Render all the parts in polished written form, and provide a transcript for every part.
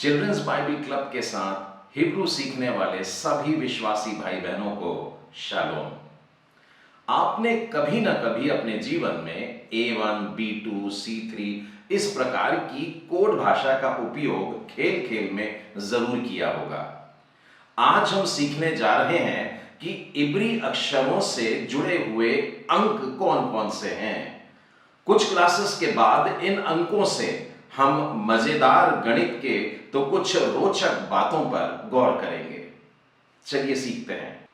Children's Bible club के साथ Hebrew सीखने वाले सभी विश्वासी भाई बहनों को शालोम। आपने कभी ना कभी अपने जीवन में A1, B2, C3 इस प्रकार की कोड भाषा का उपयोग खेल खेल में जरूर किया होगा। आज हम सीखने जा रहे हैं कि इब्री अक्षरों से जुड़े हुए अंक कौन कौन से हैं। कुछ क्लासेस के बाद इन अंकों से हम मजेदार गणित के तो कुछ रोचक बातों पर गौर करेंगे। चलिए सीखते हैं।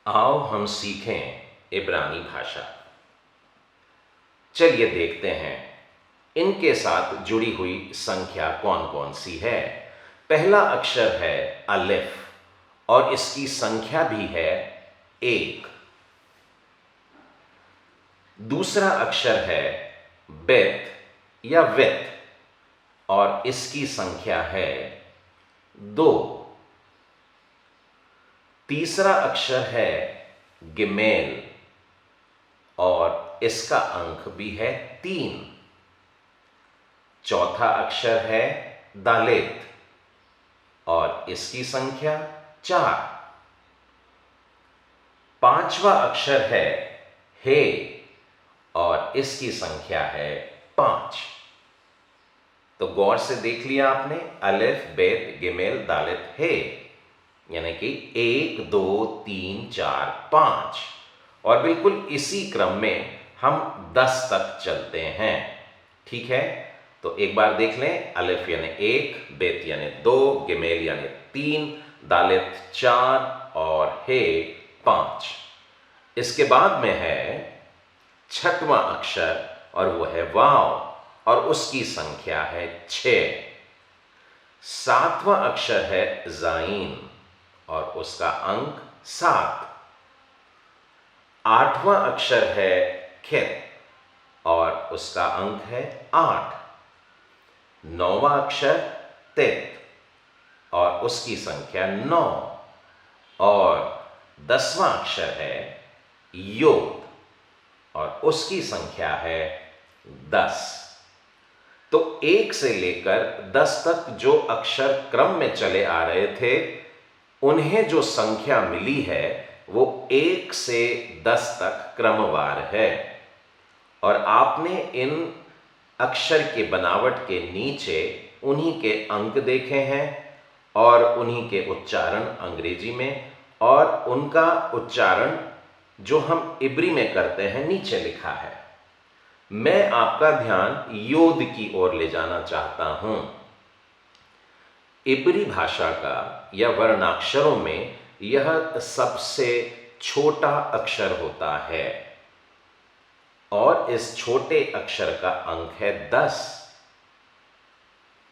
आओ हम सीखें इब्रानी भाषा। चलिए देखते हैं इनके साथ जुड़ी हुई संख्या कौन कौन सी है। पहला अक्षर है अलिफ और इसकी संख्या भी है 1। दूसरा अक्षर है बेत या वित और इसकी संख्या है 2। तीसरा अक्षर है गिमेल और इसका अंक भी है 3। चौथा अक्षर है दालेत और इसकी संख्या 4। पांचवा अक्षर है हे और इसकी संख्या है 5। तो गौर से देख लिया आपने, अलिफ, बेत, गिमेल, दालेत, हे, यानी कि 1 2 3 4 5 और बिल्कुल इसी क्रम में हम 10 तक चलते हैं। ठीक है, तो एक बार देख लें। अलिफ यानी 1, बेत यानी 2, गिमेल यानी 3, दालेत 4 और हे 5। इसके बाद में है छठवां अक्षर और वो है वाव और उसकी संख्या है 6। सातवां अक्षर है जाइन और उसका अंक 7। आठवां अक्षर है खित और उसका अंक है 8। नौवां अक्षर तित और उसकी संख्या 9 और 10वां अक्षर है योद और उसकी संख्या है 10। तो 1 से लेकर 10 तक जो अक्षर क्रम में चले आ रहे थे, उन्हें जो संख्या मिली है वो 1 से 10 तक क्रमवार है। और आपने इन अक्षर के बनावट के नीचे उन्हीं के अंक देखे हैं और उन्हीं के उच्चारण अंग्रेजी में, और उनका उच्चारण जो हम इब्री में करते हैं नीचे लिखा है। मैं आपका ध्यान योद की ओर ले जाना चाहता हूं। इब्री भाषा का या वर्णाक्षरों में यह सबसे छोटा अक्षर होता है और इस छोटे अक्षर का अंक है 10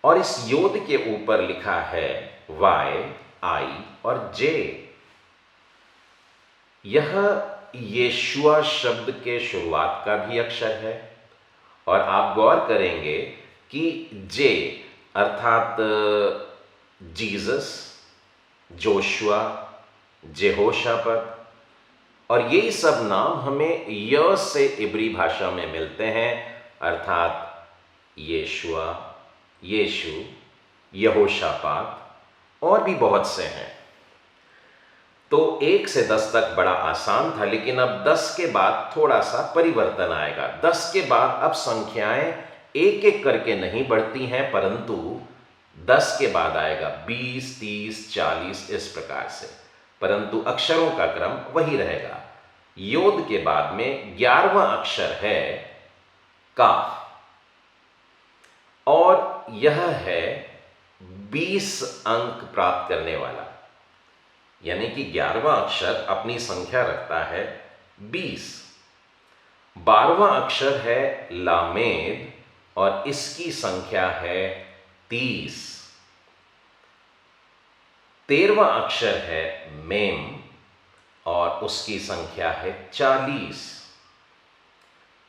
और इस योद के ऊपर लिखा है Y, I और J। यह यीशुआ शब्द के शुरुआत का भी अक्षर है और आप गौर करेंगे कि जे अर्थात जीसस, जोशुआ, जेहोशापत और यही सब नाम हमें य से इब्री भाषा में मिलते हैं, अर्थात यीशुआ, यीशु, यहोशापात और भी बहुत से हैं। तो 1 से 10 तक बड़ा आसान था, लेकिन अब 10 के बाद थोड़ा सा परिवर्तन आएगा। 10 के बाद अब संख्याएं एक एक करके नहीं बढ़ती हैं, परंतु 10 के बाद आएगा 20, 30, 40 इस प्रकार से, परंतु अक्षरों का क्रम वही रहेगा। योद के बाद में 11वां अक्षर है काफ और यह है 20 अंक प्राप्त करने वाला, यानी कि 11वां अक्षर अपनी संख्या रखता है 20। 12वां अक्षर है लामेद और इसकी संख्या है 30। 13वां अक्षर है मेम और उसकी संख्या है 40।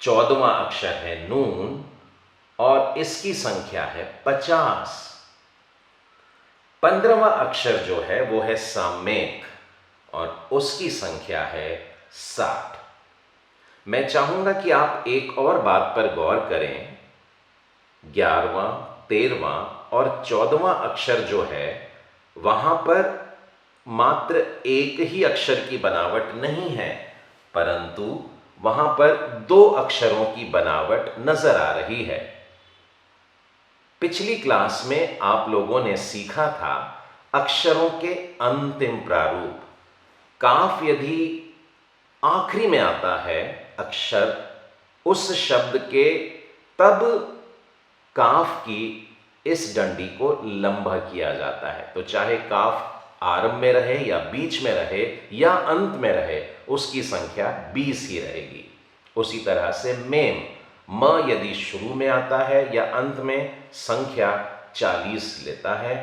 14वां अक्षर है नून और इसकी संख्या है 50। 15वां अक्षर जो है वो है सामेक और उसकी संख्या है 60। मैं चाहूंगा कि आप एक और बात पर गौर करें। 11वां, 13वां और 14वां अक्षर जो है वहां पर मात्र एक ही अक्षर की बनावट नहीं है, परंतु वहां पर 2 अक्षरों की बनावट नजर आ रही है। पिछली क्लास में आप लोगों ने सीखा था अक्षरों के अंतिम प्रारूप। काफ यदि आखिरी में आता है अक्षर उस शब्द के, तब काफ की इस डंडी को लंबा किया जाता है। तो चाहे काफ आरंभ में रहे या बीच में रहे या अंत में रहे, उसकी संख्या 20 ही रहेगी। उसी तरह से मेम, म यदि शुरू में आता है या अंत में, संख्या 40 लेता है।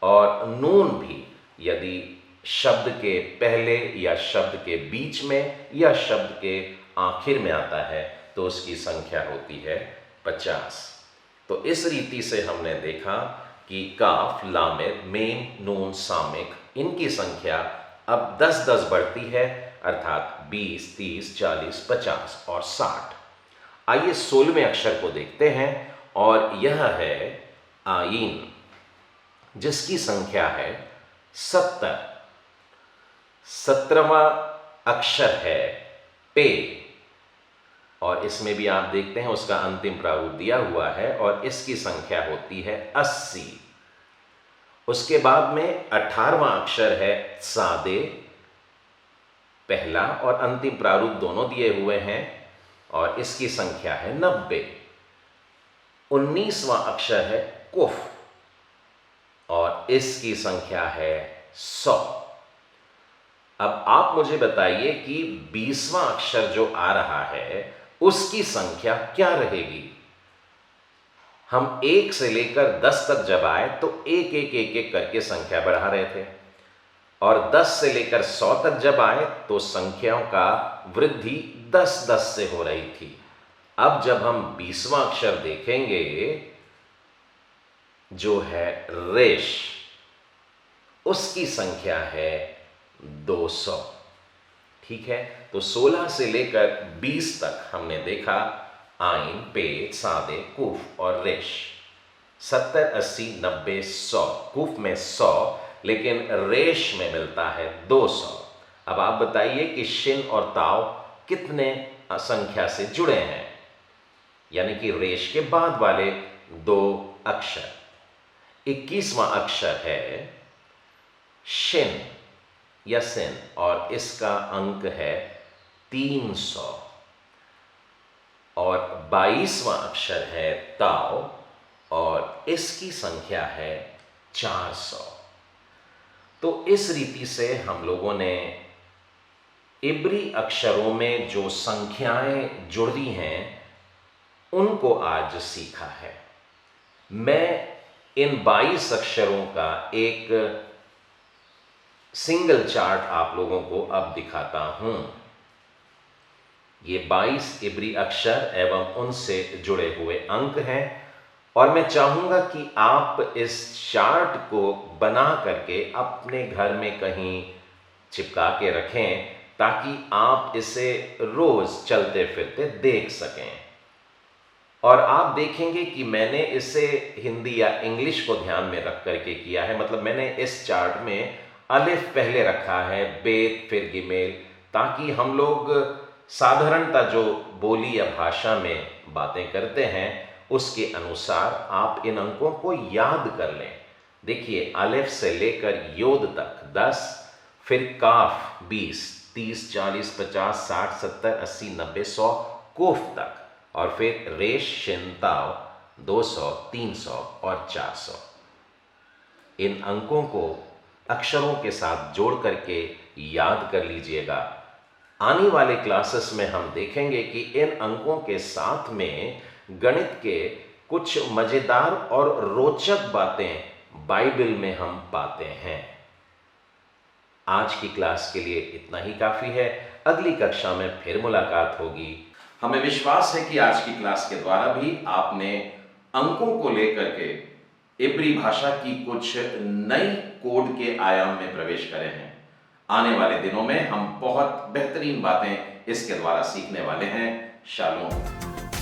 और नून भी यदि शब्द के पहले या शब्द के बीच में या शब्द के आखिर में आता है तो उसकी संख्या होती है 50। तो इस रीति से हमने देखा कि काफ, लामेर, मेम, नून, सामिक, इनकी संख्या अब 10-10 बढ़ती है, अर्थात 20, 30, 40, 50 और 60। आइए 16वें अक्षर को देखते हैं और यह है आइन, जिसकी संख्या है 70। 17वां अक्षर है पे और इसमें भी आप देखते हैं उसका अंतिम प्रारूप दिया हुआ है और इसकी संख्या होती है 80। उसके बाद में 18वां अक्षर है सादे, पहला और अंतिम प्रारूप दोनों दिए हुए हैं और इसकी संख्या है 90। 19वां अक्षर है कुफ और इसकी संख्या है 100। अब आप मुझे बताइए कि 20वां अक्षर जो आ रहा है उसकी संख्या क्या रहेगी। हम 1 से लेकर 10 तक जब आए तो एक एक एक एक करके संख्या बढ़ा रहे थे और 10 से लेकर 100 तक जब आए तो संख्याओं का वृद्धि 10-10 से हो रही थी। अब जब हम 20वां अक्षर देखेंगे जो है रेश, उसकी संख्या है 200। ठीक है, तो 16 से लेकर 20 तक हमने देखा आइन, पे, सादे, कुफ और रेश। 70, 80, 90, 100। कुफ में 100 लेकिन रेश में मिलता है 200। अब आप बताइए कि शिन और ताव कितने संख्या से जुड़े हैं, यानी कि रेश के बाद वाले 2 अक्षर। 21वां अक्षर है शिन या सिन और इसका अंक है 300 और 22वां अक्षर है ताव और इसकी संख्या है 400। तो इस रीति से हम लोगों ने इब्री अक्षरों में जो संख्याएं जुड़ी हैं उनको आज सीखा है। मैं इन 22 अक्षरों का एक सिंगल चार्ट आप लोगों को अब दिखाता हूं। ये 22 इब्री अक्षर एवं उनसे जुड़े हुए अंक हैं और मैं चाहूंगा कि आप इस चार्ट को बना करके अपने घर में कहीं चिपका के रखें ताकि आप इसे रोज चलते फिरते देख सकें। और आप देखेंगे कि मैंने इसे हिंदी या इंग्लिश को ध्यान में रख करके किया है, मतलब मैंने इस चार्ट में अलिफ पहले रखा है, बेत फिर गिमेल, ताकि हम लोग साधारणतः जो बोली या भाषा में बातें करते हैं उसके अनुसार आप इन अंकों को याद कर लें। देखिए, अलिफ से लेकर योद तक 10, फिर काफ 20, 30, 40, 50, 60, 70, 80, 90, 100, कोफ तक और फिर रेश, शिन, ताव 200, 300 और 400। इन अंकों को अक्षरों के साथ जोड़ करके याद कर लीजिएगा। आने वाले क्लासेस में हम देखेंगे कि इन अंकों के साथ में गणित के कुछ मजेदार और रोचक बातें बाइबल में हम पाते हैं। आज की क्लास के लिए इतना ही काफी है। अगली कक्षा में फिर मुलाकात होगी। हमें विश्वास है कि आज की क्लास के द्वारा भी आपने अंकों को लेकर के इब्री भाषा की कुछ नई कोड के आयाम में प्रवेश करे हैं। आने वाले दिनों में हम बहुत बेहतरीन बातें इसके द्वारा सीखने वाले हैं। शालोम।